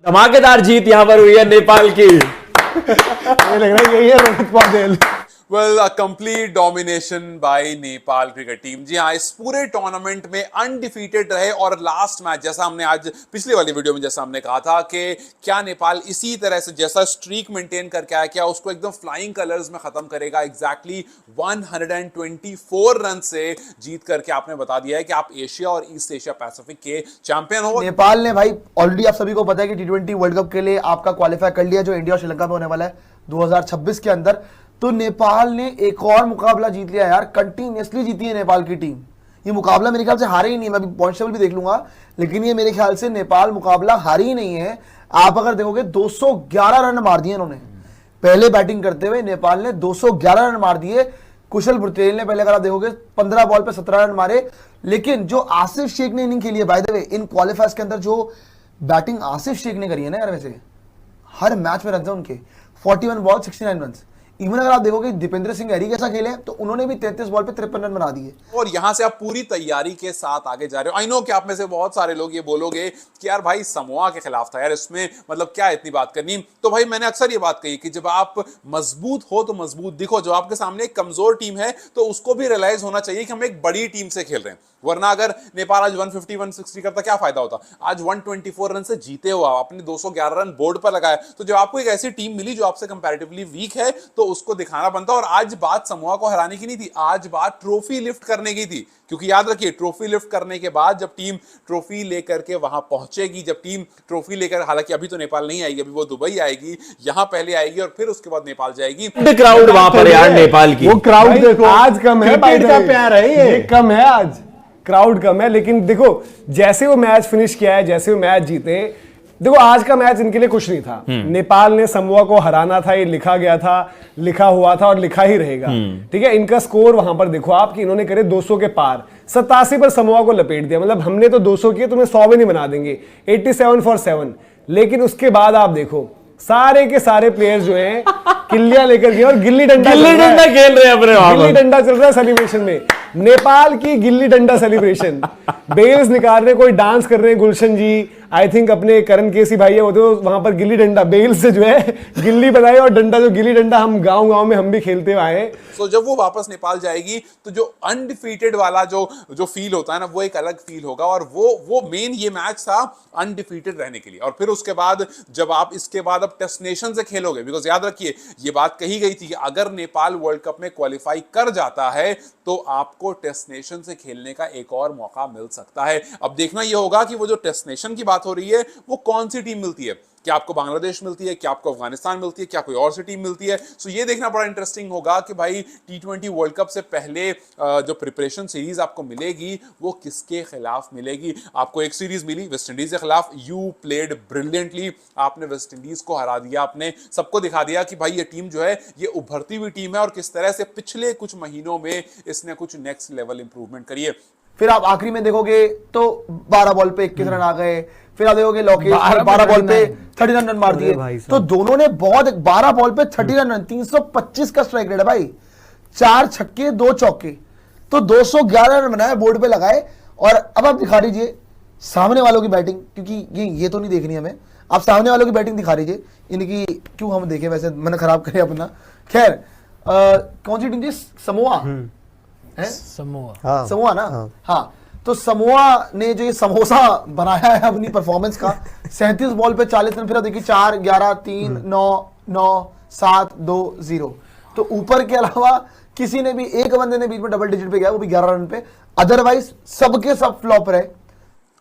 धमाकेदार जीत यहां पर हुई है नेपाल की। मुझे लग रहा है यही है Rohit Paudel. Well, a complete domination by Nepal cricket team. जी हाँ, इस पूरे टूर्नामेंट में अनडिफीटेड रहे और लास्ट मैच जैसा हमने आज पिछली वाली वीडियो में जैसा हमने कहा था कि क्या नेपाल इसी तरह से जैसा स्ट्रीक मेंटेन करके आया, क्या उसको एकदम फ्लाइंग कलर्स में खत्म करेगा। एग्जैक्टली 124 रन से जीत करके आपने बता दिया है कि आप एशिया और ईस्ट एशिया पैसिफिक के चैंपियन हो। नेपाल ने भाई ऑलरेडी आप सभी को पता है कि टी20 वर्ल्ड कप के लिए आपका क्वालिफाई कर लिया, जो इंडिया और श्रीलंका में होने वाला है 2026 के अंदर। तो नेपाल ने एक और मुकाबला जीत लिया यार, कंटिन्यूअसली जीती है नेपाल की टीम। ये मुकाबला मेरे ख्याल से हारी ही नहीं, मैं अभी पॉइंट टेबल भी देख लूंगा, लेकिन ये मेरे ख्याल से नेपाल मुकाबला हारी ही नहीं है। आप अगर देखोगे 211 रन मार दिए इन्होंने पहले बैटिंग करते हुए। नेपाल ने 211 रन मार दिए। कुशल बुटेल ने पहले अगर आप देखोगे 15 बॉल पे 17 रन मारे। लेकिन जो आसिफ शेख ने इनिंग खेली है बाय द वे इन क्वालिफायर्स के अंदर, जो बैटिंग आसिफ शेख ने करी है ना यार, वैसे हर मैच में रन थे उनके 41 बॉल 69 रन। इवन अगर आप देखोगे दीपेंद्र सिंह हरी कैसा खेले तो उन्होंने भी 33 बॉल पे 53 रन बना दिए। और यहां से आप पूरी तैयारी के साथ आगे जा रहे हो। आई नो कि आप में से बहुत सारे लोग ये बोलोगे कि यार भाई समोआ के खिलाफ था यार, इसमें मतलब क्या इतनी बात करनी। तो भाई मैंने अक्सर ये बात कही कि जब आप मजबूत हो तो मजबूत दिखो। जब आपके सामने एक कमजोर टीम है तो उसको भी रियलाइज होना चाहिए कि हम एक बड़ी टीम से खेल रहे हैं। वरना अगर नेपाल आज 150 160 करता क्या फायदा होता। आज 124 रन से जीते हो, आपने 211 रन बोर्ड पर लगाया। तो जब आपको एक ऐसी टीम मिली जो आपसे कंपैरेटिवली वीक है तो उसको दिखाना बनता। और आज बात समोआ को हराने की नहीं थी, आज बात ट्रॉफी लिफ्ट करने की थी। क्योंकि याद रखिए, ट्रॉफी लिफ्ट करने के बाद जब टीम ट्रॉफी लेकर के वहां पहुंचेगी, जब टीम ट्रॉफी लेकर, हालांकि अभी तो नेपाल नहीं आएगी, अभी वो दुबई आएगी, यहां पहले आएगी और फिर उसके बाद नेपाल जाएगी। क्राउड वहां पर यार नेपाल की, वो क्राउड देखो आज कम है, क्रिकेट का प्यार है ये कम है, आज क्राउड कम है। लेकिन देखो जैसे वो मैच फिनिश किया है, जैसे वो मैच जीते, देखो आज का मैच इनके लिए कुछ नहीं था। नेपाल ने समोआ को हराना था, ये लिखा गया था, लिखा हुआ था और लिखा ही रहेगा। ठीक है, इनका स्कोर वहां पर देखो आप कि इन्होंने करे 200 के पार, 87 पर समोआ को लपेट दिया। मतलब हमने तो 200 किए, तुम्हें 100 में नहीं बना देंगे, 87 for 7। लेकिन उसके बाद आप देखो सारे के सारे प्लेयर्स जो हैं किल्लियां लेकर गए और गिल्ली डंडा खेल रहे हैं अपने वहां गिल्ली डंडा चल रहा है सेलिब्रेशन में। नेपाल की गिल्ली डंडा सेलिब्रेशन, बेल्स निकाल रहे, कोई डांस कर रहे हैं, गुलशन जी, आई थिंक अपने करण केसी भाई है वो, तो वहां पर गिल्ली डंडा बेल्स से जो है गिल्ली बनाए और डंडा, जो गिल्ली डंडा हम गांव में हम भी खेलते हुए आए। सो जब वो वापस नेपाल जाएगी तो जो अनडिफीटेड वाला जो फील होता है ना, वो एक अलग फील होगा। और वो मेन ये मैच था अनडिफीटेड रहने के लिए। और फिर उसके बाद जब आप इसके बाद अब टेस्ट नेशन से खेलोगे, बिकॉज याद रखिए ये बात कही गई थी कि अगर नेपाल वर्ल्ड कप में क्वालिफाई कर जाता है तो आपको टेस्ट नेशन से खेलने का एक और मौका मिल सकता है। अब देखना यह होगा कि वो जो टेस्ट नेशन की बात हो रही है वो कौन सी टीम मिलती है। क्या आपको बांग्लादेश मिलती है, क्या आपको अफगानिस्तान मिलती है, क्या कोई और सी टीम मिलती है। सो ये देखना बड़ा इंटरेस्टिंग होगा कि भाई टी20 वर्ल्ड कप से पहले जो प्रिपरेशन सीरीज आपको मिलेगी वो किसके खिलाफ मिलेगी। आपको एक सीरीज मिली वेस्ट इंडीज के खिलाफ, यू प्लेड ब्रिलियंटली, आपने वेस्ट इंडीज को हरा दिया, आपने सबको दिखा दिया कि भाई ये टीम जो है ये उभरती हुई टीम है और किस तरह से पिछले कुछ महीनों में इसने कुछ नेक्स्ट लेवल इंप्रूवमेंट करी है। फिर आप आखिरी में देखोगे तो 12 बॉल पे 21 रन आ गए। फिर आप देखोगे लॉकेट 12 बॉल पे 30 रन मार दिए। तो दोनों ने बहुत 12 बॉल पे 30 रन, 325 का स्ट्राइक रेट है भाई, 4 छक्के 2 चौके, तो 211 रन बनाए, बोर्ड पे लगाए। और अब आप दिखा दीजिए सामने वालों की बैटिंग, क्योंकि ये तो नहीं देखनी हमें, आप सामने वालों की बैटिंग दिखा दीजिए। इनकी क्यों हम देखें, वैसे मन खराब करें अपना। खैर कौन सी टीम थी, समोआ है, समोआ ना, हाँ। तो समोआ ने जो ये समोसा बनाया है अपनी परफॉर्मेंस का, 37 बॉल पे 40 रन। फिर देखिए 4 11 3 9 9 7 2 0। तो ऊपर के अलावा किसी ने भी, एक बंदे ने बीच में डबल डिजिट पे गया, वो भी 11 रन पे। अदरवाइज सबके सब फ्लॉप रहे।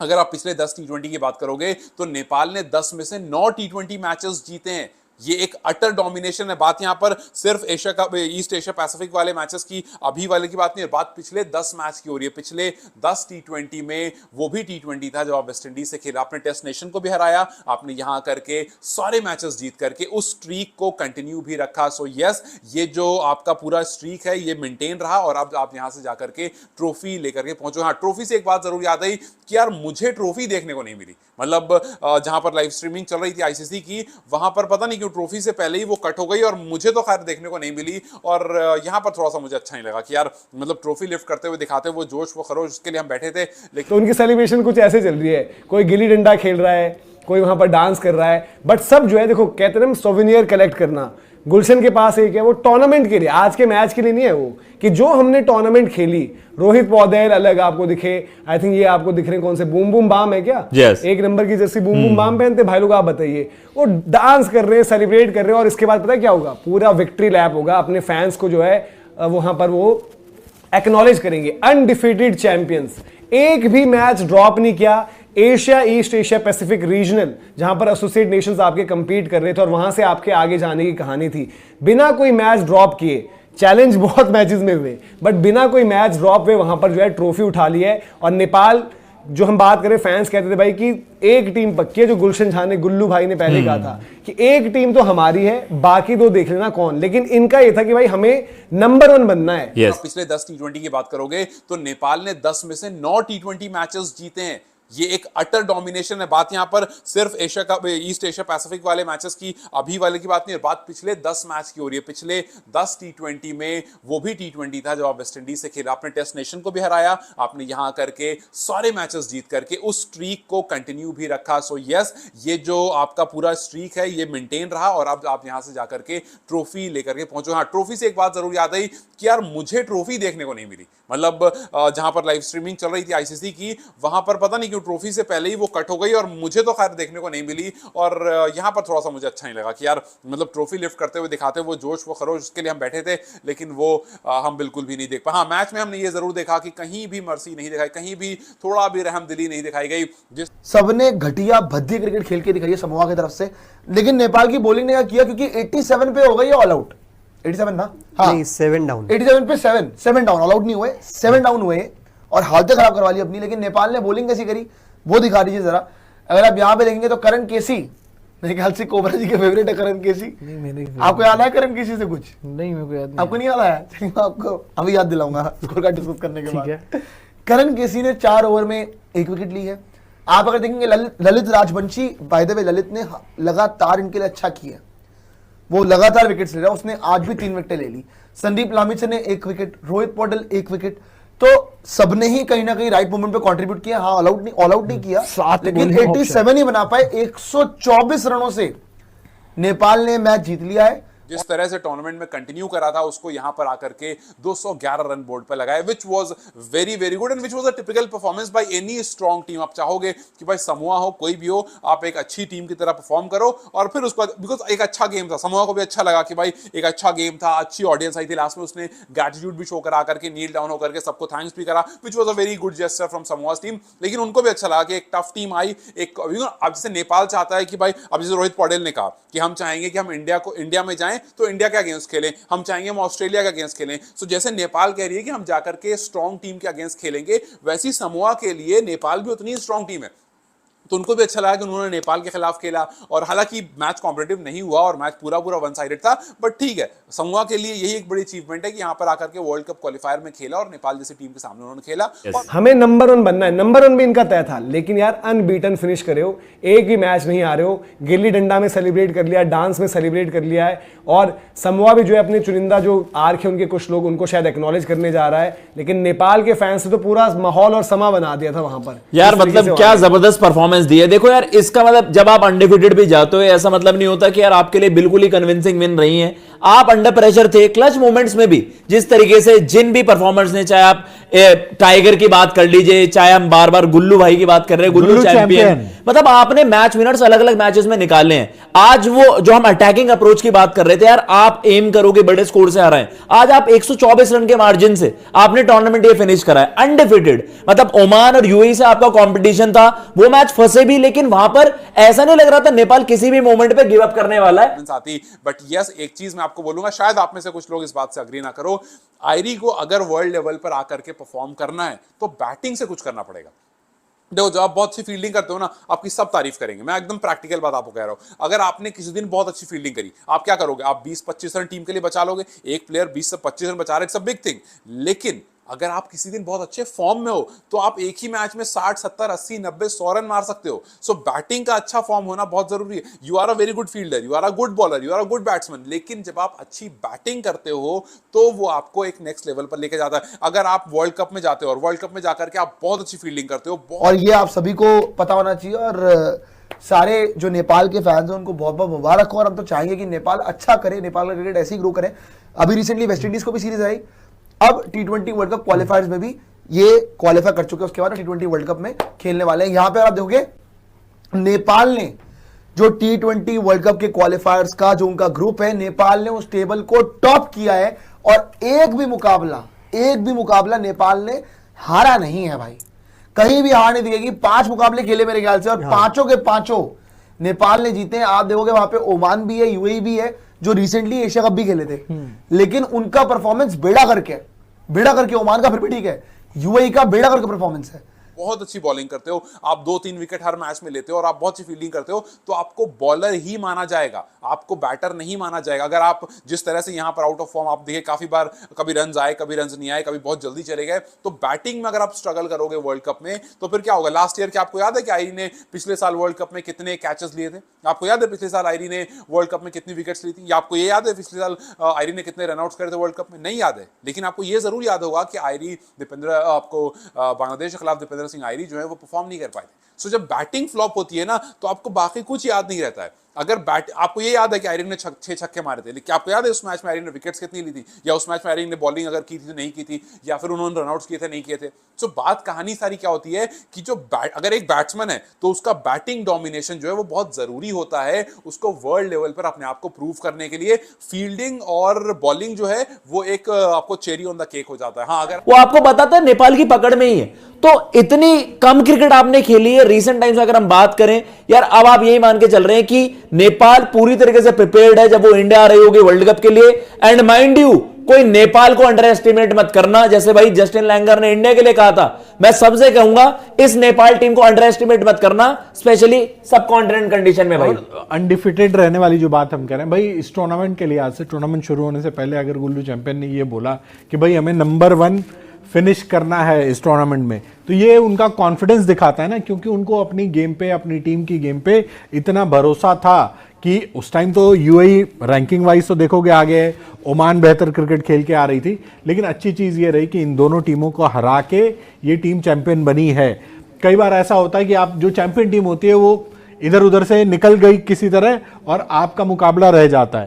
अगर आप पिछले 10 टी20 की बात करोगे तो नेपाल ने 10 में से 9 टी20 मैचेस जीते हैं। ये एक अटर डोमिनेशन है। बात यहां पर सिर्फ एशिया का, ईस्ट एशिया पैसिफिक वाले मैचेस की, अभी वाले की बात नहीं है, बात पिछले 10 मैच की हो रही है। पिछले 10 टी20 में वो भी टी20 था जब आप वेस्ट इंडीज से खेला, आपने टेस्ट नेशन को भी हराया, आपने यहां करके सारे मैचेस जीत करके उस स्ट्रीक को कंटिन्यू भी रखा। सो यस, ये जो आपका पूरा स्ट्रीक है ये मेंटेन रहा और अब आप यहां से जाकर के ट्रॉफी लेकर के पहुंचो। हाँ, ट्रॉफी से एक बात जरूर याद आई कि यार मुझे ट्रॉफी देखने को नहीं मिली। मतलब जहां पर लाइव स्ट्रीमिंग चल रही थी आईसीसी की, वहां पर पता नहीं क्यों ट्रॉफी से पहले ही वो कट हो गई और मुझे तो खैर देखने को नहीं मिली। और यहां पर थोड़ा सा मुझे अच्छा नहीं लगा कि यार मतलब ट्रॉफी लिफ्ट करते हुए दिखाते वो जोश वो खरोश, उसके लिए हम बैठे थे। लेकिन तो उनकी सेलिब्रेशन कुछ ऐसे चल रही है, कोई गिल्ली डंडा खेल रहा है, कोई वहां पर डांस कर रहा है, बट सब जो है देखो कहते हैं ना सोवेनियर कलेक्ट करना, गुलशन के पास एक है, वो टूर्नामेंट के लिए, आज के मैच के लिए नहीं है वो, कि जो हमने टूर्नामेंट खेली, रोहित पौडेल अलग आपको दिखे, आई थिंक ये आपको दिख रहे हैं कौन से, बूम बूम बाम है क्या? yes. एक नंबर की जर्सी बूम बूम बाम पहनते भाई लोग, आप बताइए, वो डांस कर रहे हैं, सेलिब्रेट कर रहे हैं, और इसके बाद पता है क्या होगा, पूरा विक्ट्री लैप होगा, अपने फैंस को जो है वहां पर वो एक्नॉलेज करेंगे, अनडिफीटेड चैंपियंस, एक भी मैच ड्रॉप नहीं किया। Asia, east Asia Pacific regional, जहां पर एसोसिएट नेशंस आपके कंपीट कर रहे थे और वहां से आपके आगे जाने की कहानी थी, बिना कोई मैच ड्रॉप किए, चैलेंज बहुत मैचेस में हुए, बट बिना कोई मैच ड्रॉप हुए वहां पर जो है ट्रॉफी उठा ली है। और नेपाल, जो हम बात करें, फैंस कहते थे भाई कि एक टीम पक्की है, जो गुलशन झा ने, गुल्लू भाई ने पहले कहा था कि एक टीम तो हमारी है, बाकी दो देख लेना कौन, लेकिन इनका ये था कि भाई हमें नंबर 1 बनना है। yes. पिछले 10 टी20 की बात करोगे तो नेपाल ने 10 में से 9 टी20 मैचेस जीते हैं। ये एक अटर डोमिनेशन है। बात यहां पर सिर्फ एशिया का, ईस्ट एशिया पैसिफिक वाले मैचेस की, अभी वाले की बात नहीं है, बात पिछले 10 मैच की हो रही है। पिछले 10 टी20 में, वो भी टी20 था जब आप वेस्ट इंडीज से खेला, आपने टेस्ट नेशन को भी हराया, आपने यहां करके सारे मैचेस जीत करके उस स्ट्रीक को कंटिन्यू भी रखा। सो यस, ये जो आपका पूरा स्ट्रीक है ये मेंटेन रहा और अब आप यहां से जाकर के ट्रॉफी लेकर के पहुंचो। हाँ, ट्रॉफी से एक बात जरूर याद आई कि यार मुझे ट्रॉफी देखने को नहीं मिली, मतलब जहां पर लाइव स्ट्रीमिंग चल रही थी आईसीसी की, वहां पर पता नहीं क्यों ट्रॉफी से पहले ही वो कट हो गई और मुझे तो खैर देखने को नहीं मिली। और यहां पर थोड़ा सा मुझे अच्छा नहीं लगा कि यार मतलब ट्रॉफी लिफ्ट करते हुए दिखाते वो जोश, वो खरोश, उसके लिए हम बैठे थे, लेकिन वो हम बिल्कुल भी नहीं देख पाए। हाँ, मैच में हमने ये जरूर देखा कि कहीं भी मर्सी नहीं दिखाई, कहीं भी थोड़ा भी रहमदिली नहीं दिखाई गई। जिस सबने घटिया भद्दी क्रिकेट खेल के दिखाई है समोआ की तरफ से, लेकिन नेपाल की बॉलिंग ने क्या किया, क्योंकि 87 पे हो गई ऑल आउट, 87 ना, हाँ 7 डाउन, 87 पे 7 डाउन, ऑल आउट नहीं हुए, 7 डाउन हुए और हालत खराब करवा ली अपनी। लेकिन नेपाल ने बॉलिंग कैसी करी वो दिखा दीजिए जरा। अगर आप यहाँ पे देखेंगे तो करण केसी, मेरे ख्याल से कोबरा जी के फेवरेट है करण केसी। नहीं मैंने, आपको याद है करण केसी से कुछ? नहीं मेरे को याद नहीं, आपको नहीं याद आया? चलिए मैं आपको अभी याद दिलाऊंगा स्कोर कार्ड डिस्कस करने के बाद। ठीक है। करण केसी ने 4 ओवर में 1 विकेट ली है। आप अगर देखेंगे Lalit Rajvanshi, by the way Lalit ने लगातार इनके लिए अच्छा किया, वो लगातार विकेट ले रहा है, उसने आज भी 3 विकेटें ले ली। संदीप लामिछे ने 1 विकेट, रोहित पौडेल 1 विकेट, तो सबने ही कहीं ना कहीं राइट मोमेंट पे कंट्रीब्यूट किया। हाँ, ऑल आउट नहीं किया, लेकिन 87 ही बना पाए। 124 रनों से नेपाल ने मैच जीत लिया है। जिस तरह से टूर्नामेंट में कंटिन्यू करा था उसको यहां पर आकर के 211 रन बोर्ड पर लगाए, which was very very good and which was a typical performance by any strong team. आप चाहोगे कि भाई समोआ हो, कोई भी हो, आप एक अच्छी टीम की तरह परफॉर्म करो और फिर उसको, बिकॉज एक अच्छा गेम था, समोआ को भी अच्छा लगा कि भाई एक अच्छा गेम था, अच्छी ऑडियंस आई थी, लास्ट में उसने ग्रेटिट्यूड भी शो करा करके, नील डाउन होकर के सबको थैंक्स भी करा, which was a very good gesture from Samoa's team. लेकिन उनको भी अच्छा लगा कि एक टफ टीम आई, एक अब जैसे नेपाल चाहता है कि भाई, अब जैसे रोहित पौडेल ने कहा कि हम चाहेंगे कि हम इंडिया में जाएं तो इंडिया के अगेंस्ट खेलें, हम चाहेंगे हम ऑस्ट्रेलिया के अगेंस्ट खेलें। सो जैसे नेपाल कह रही है कि हम जाकर के स्ट्रॉन्ग टीम के अगेंस्ट खेलेंगे, वैसी समोआ के लिए नेपाल भी उतनी स्ट्रॉन्ग टीम है, तो उनको भी अच्छा लगा कि उन्होंने नेपाल के खिलाफ खेला। और हालांकि मैच कॉम्पिटिटिव नहीं हुआ और मैच पूरा वन साइडेड था, बट ठीक है, समोआ के लिए यही एक बड़ी अचीवमेंट है कि यहां पर आकर के वर्ल्ड कप क्वालिफायर में खेला और नेपाल जैसी टीम के सामने उन्होंने खेला। हमें नंबर 1 बनना है, नंबर 1 भी इनका तय था, लेकिन यार अनबीटन फिनिश करे हो, एक भी मैच नहीं आ रहे हो, गिल्ली डंडा में सेलिब्रेट कर लिया, डांस में सेलिब्रेट कर लिया है, और समोआ भी जो है अपने चुनिंदा जो आर्क है उनके कुछ लोग, उनको शायद एक्नॉलेज करने जा रहा है, लेकिन नेपाल के फैंस ने तो पूरा माहौल और समा बना दिया था वहां पर। यार मतलब क्या जबरदस्त परफॉर्मेंस दी है। देखो यार, इसका मतलब जब आप अनडिफीटेड भी जाते हो, ऐसा मतलब नहीं होता कि यार आपके लिए बिल्कुल ही कन्विंसिंग विन रही है। आप अंडर प्रेशर थे, क्लच मोमेंट्स में भी जिस तरीके से जिन भी परफॉर्मर्स ने, चाहे आप टाइगर की बात कर लीजिए, चाहे हम बार बार गुल्लू भाई की बात कर रहे हैं, गुल्लू चैंपियन, मतलब आपने मैच विनर्स अलग अलग मैचेस में निकाले हैं। आज वो जो हम अटैकिंग अप्रोच की बात कर रहे थे, यार आप एम करोगे बड़े स्कोर से आ रहे हैं, आज आप 124 रन के मार्जिन से आपने टूर्नामेंट ये फिनिश करा है अनडिफीटेड। मतलब ओमान और यूएई से आपका कंपटीशन था, वो मैच फंसे भी, लेकिन वहां पर ऐसा नहीं लग रहा था नेपाल किसी भी मोमेंट पे गिव अप करने वाला है। बट यस, एक चीज मैं आपको बोलूंगा, शायद आप में से कुछ लोग इस बात से अग्री ना करो, आयरी को अगर वर्ल्ड लेवल पर आकर के परफॉर्म करना है तो बैटिंग से कुछ करना पड़ेगा। देखो, जब आप बहुत अच्छी फील्डिंग करते हो ना, आपकी सब तारीफ करेंगे, मैं एकदम प्रैक्टिकल बात आपको कह रहा हूं। अगर आपने किसी दिन बहुत अच्छी फील्डिंग करी, आप क्या करोगे? आप 20-25 रन टीम के लिए बचा लोगे। एक प्लेयर 20 से 25 रन बचा रहे, इट्स अ बिग थिंग। लेकिन अगर आप किसी दिन बहुत अच्छे फॉर्म में हो तो आप एक ही मैच में 60, 70, 80, 90, 100 रन मार सकते हो। सो बैटिंग का अच्छा फॉर्म होना बहुत जरूरी है। You are a very good fielder, you are a good bowler, you are a good batsman, लेकिन जब आप अच्छी बैटिंग करते हो तो वो आपको एक नेक्स्ट लेवल पर लेके जाता है। अगर आप वर्ल्ड कप में जाते हो और वर्ल्ड कप में जाकर के आप बहुत अच्छी फील्डिंग करते हो, और ये आप सभी को पता होना चाहिए, और सारे जो नेपाल के फैंस हैं उनको बहुत बहुत मुबारक हो, और हम तो चाहेंगे कि नेपाल अच्छा करे, नेपाल का क्रिकेट ऐसे ही ग्रो करे। अभी रिसेंटली वेस्ट इंडीज को भी सीरीज आई, अब T20 वर्ल्ड कप क्वालिफायर्स में भी ये क्वालिफाई कर चुके हैं, उसके बाद T20 वर्ल्ड कप में खेलने वाले हैं। यहां पे आप देखोगे नेपाल ने जो T20 वर्ल्ड कप के क्वालिफायर्स का जो उनका ग्रुप है, नेपाल ने उस टेबल को टॉप किया है, और एक भी मुकाबला नेपाल ने हारा नहीं है भाई, कहीं भी हार नहीं दिखेगी। 5 मुकाबले खेले मेरे ख्याल से, और पांचों के पांचों नेपाल ने जीते हैं। आप देखोगे वहां पे ओमान भी है, यूएई भी है, जो रिसेंटली एशिया कप भी खेले थे, लेकिन उनका परफॉर्मेंस बेड़ा करके ओमान का फिर भी ठीक है, यूएई का बेड़ा करके परफॉर्मेंस है। बहुत अच्छी बॉलिंग करते हो आप, 2-3 विकेट हर मैच में लेते हो और आप बहुत अच्छी फील्डिंग करते हो, तो आपको बॉलर ही माना जाएगा, आपको बैटर नहीं माना जाएगा। अगर आप जिस तरह से यहां पर आउट ऑफ फॉर्म, आप देखिए काफी बार कभी रन आए, कभी रन नहीं आए, कभी बहुत जल्दी चले गए, तो बैटिंग में अगर आप स्ट्रगल करोगे वर्ल्ड कप में तो फिर क्या होगा। लास्ट ईयर क्या आपको याद है कि आयरी ने पिछले साल वर्ल्ड कप में कितने कैचेस लिए थे? आपको याद है पिछले साल आयरी ने वर्ल्ड कप में कितनी विकेट्स ली थी? या आपको ये याद है पिछले साल आयरी ने कितने रनआउट्स करे थे वर्ल्ड कप में? नहीं याद है, लेकिन आपको ये जरूर याद होगा कि आयरी आपको बांग्लादेश के खिलाफ दीपेंद्र सिंह आयरी जो है वो परफॉर्म नहीं कर पाए थे। सो जब बैटिंग फ्लॉप होती है ना, तो आपको बाकी कुछ याद नहीं रहता है। अगर आपको ये याद है कि आयरन ने 6 छक्के मारे थे, लेकिन आपको याद है उस मैच में आयरन ने विकेट्स कितनी ली थी, या उस मैच में आयरन ने बॉलिंग अगर की थी तो नहीं की थी, या फिर उन्होंने रनआउट्स किए थे नहीं किए थे। सो बात कहानी सारी क्या होती है कि जो अगर एक बैट्समैन है तो उसका बैटिंग डोमिनेशन जो है वो बहुत जरूरी होता है, उसको वर्ल्ड लेवल पर अपने आप को प्रूव करने के लिए। फील्डिंग और बॉलिंग जो है वो एक आपको चेरी ऑन द केक हो जाता है। हाँ, अगर वो आपको बताता है नेपाल की पकड़ में ही है। तो इतनी कम क्रिकेट आपने खेली है रीसेंट टाइम्स में, अगर हम बात करें यार, अब आप यही मान के चल रहे हैं कि नेपाल पूरी तरीके से प्रिपेयर्ड है जब वो इंडिया आ रही होगी वर्ल्ड कप के लिए। एंड माइंड यू, कोई नेपाल को अंडर एस्टिमेट मत करना, जैसे भाई जस्टिन लैंगर ने इंडिया के लिए कहा था, मैं सबसे कहूंगा इस नेपाल टीम को अंडर एस्टिमेट मत करना, स्पेशली सब कॉन्टिनेंट कंडीशन में। भाई अनडिफिटेड रहने वाली जो बात हम कह रहे हैं भाई, इस टूर्नामेंट के लिए आज से टूर्नामेंट शुरू होने से पहले अगर गुल्लू चैंपियन ने ये बोला कि भाई हमें नंबर 1 फिनिश करना है इस टूर्नामेंट में, तो ये उनका कॉन्फिडेंस दिखाता है ना, क्योंकि उनको अपनी गेम पे, अपनी टीम की गेम पे इतना भरोसा था कि उस टाइम तो यूएई रैंकिंग वाइज तो देखोगे आगे, ओमान बेहतर क्रिकेट खेल के आ रही थी, लेकिन अच्छी चीज़ ये रही कि इन दोनों टीमों को हरा के ये टीम चैंपियन बनी है। कई बार ऐसा होता है कि आप जो चैंपियन टीम होती है वो इधर उधर से निकल गई किसी तरह और आपका मुकाबला रह जाता है।